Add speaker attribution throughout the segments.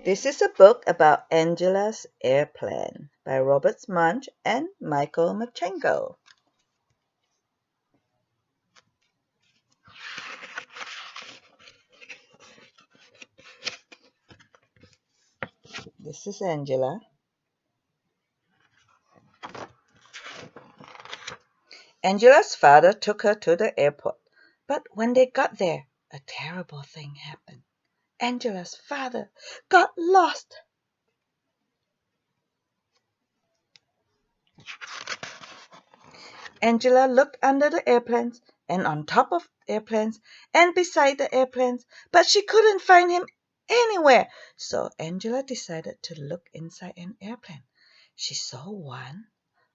Speaker 1: This is a book about Angela's airplane by Robert Munsch and Michael Martchenko. This is Angela. Angela's father took her to the airport, but when they got there, a terrible thing happened. Angela's father got lost. Angela looked under the airplanes and on top of airplanes and beside the airplanes, but she couldn't find him anywhere. So Angela decided to look inside an airplane. She saw one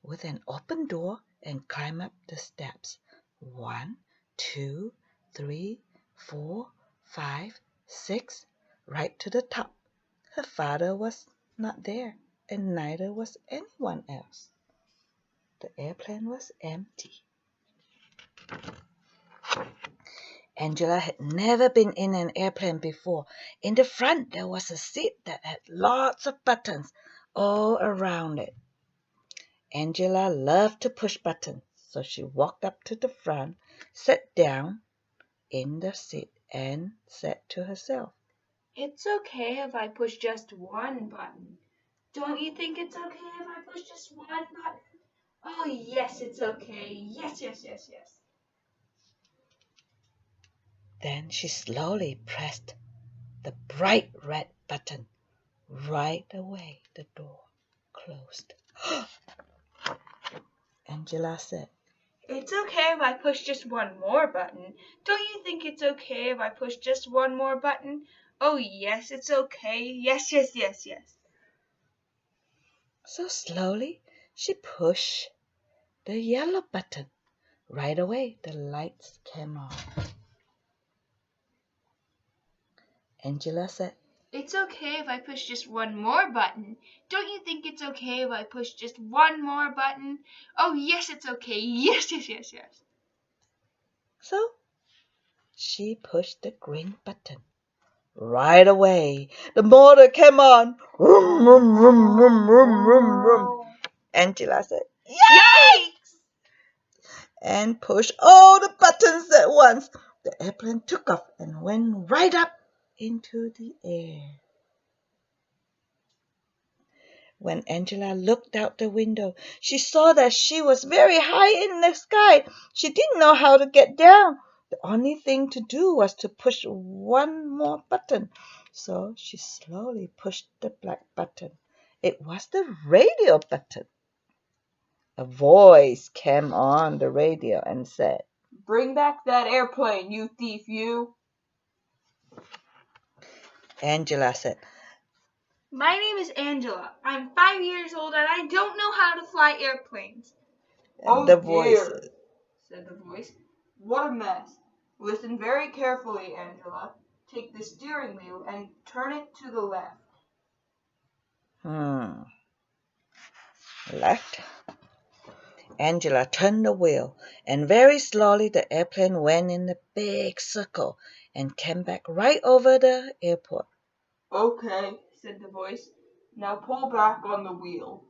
Speaker 1: with an open door and climbed up the steps. 1, 2, 3, 4, 5, 6, right to the top. Her father was not there, and neither was anyone else. The airplane was empty. Angela had never been in an airplane before. In the front there was a seat that had lots of buttons all around it. Angela loved to push buttons, so she walked up to the front, sat down in the seat, and said to herself,
Speaker 2: It's okay if I push just one button. Don't you think it's okay if I push just one button? Oh, yes, it's okay. Yes, yes, yes, yes.
Speaker 1: Then she slowly pressed the bright red button. Right away the door closed. Angela said,
Speaker 2: It's okay if I push just one more button. Don't you think it's okay if I push just one more button? Oh, yes, it's okay. Yes, yes, yes, yes.
Speaker 1: So slowly she pushed the yellow button. Right away the lights came on. Angela said,
Speaker 2: It's okay if I push just one more button. Don't you think it's okay if I push just one more button? Oh, yes, it's okay. Yes, yes, yes, yes.
Speaker 1: so she pushed the green button. Right away the motor came on. Vroom, vroom, vroom, vroom, vroom, vroom, vroom. Angela said,
Speaker 2: Yikes!
Speaker 1: and pushed all the buttons at once. The airplane took off and went right up into the air. When Angela looked out the window, she saw that she was very high in the sky. She didn't know how to get down. The only thing to do was to push one more button. So she slowly pushed the black button. It was the radio button. A voice came on the radio and said,
Speaker 2: Bring back that airplane, you thief, you.
Speaker 1: Angela said,
Speaker 2: My name is Angela. I'm 5 years old and I don't know how to fly airplanes.
Speaker 1: and the voice said,
Speaker 2: Said the voice. What a mess. Listen very carefully, Angela. Take the steering wheel and turn it to the left.
Speaker 1: left. Angela turned the wheel, and very slowly the airplane went in a big circle and came back right over the airport.
Speaker 2: Okay, said the voice. Now pull back on the wheel.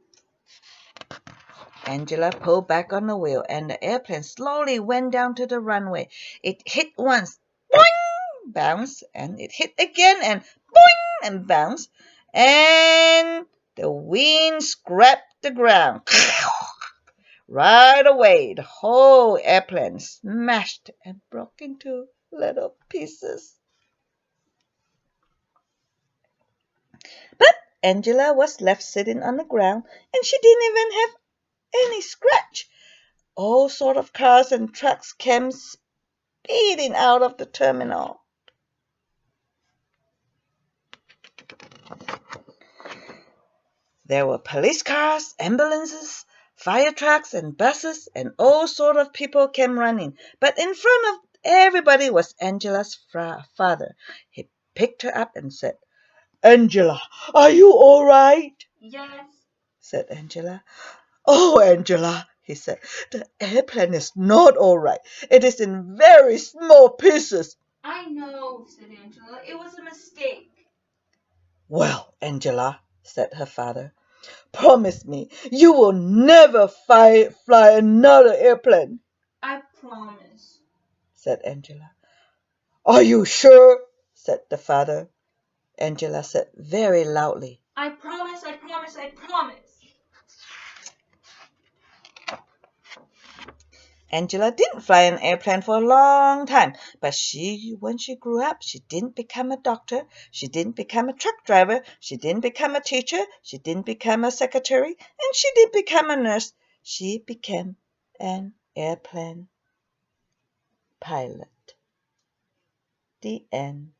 Speaker 1: Angela pulled back on the wheel, and the airplane slowly went down to the runway. It hit once, boing, bounced, and it hit again, and boing, and bounced, and the wind scraped the ground. Right away, the whole airplane smashed and broke into little pieces. But Angela was left sitting on the ground, and she didn't even have any scratch. All sort of cars and trucks came speeding out of the terminal. There were police cars, ambulances, fire trucks, and buses, and all sort of people came running. But in front of everybody was Angela's father. He picked her up and said, Angela, are you all right?
Speaker 2: Yes.
Speaker 1: Said Angela. Oh, Angela, he said, the airplane is not all right. It is in very small pieces.
Speaker 2: I know, said Angela. It was a mistake.
Speaker 1: "Well, Angela," said her father, "promise me you will never fly another airplane,"
Speaker 2: I promise.
Speaker 1: said Angela. "Are you sure?" said the father. Angela said very loudly,
Speaker 2: I promise, I promise, I promise.
Speaker 1: Angela didn't fly an airplane for a long time, but when she grew up, she didn't become a doctor, she didn't become a truck driver, she didn't become a teacher, she didn't become a secretary, and she didn't become a nurse. She became an airplane pilot. The end.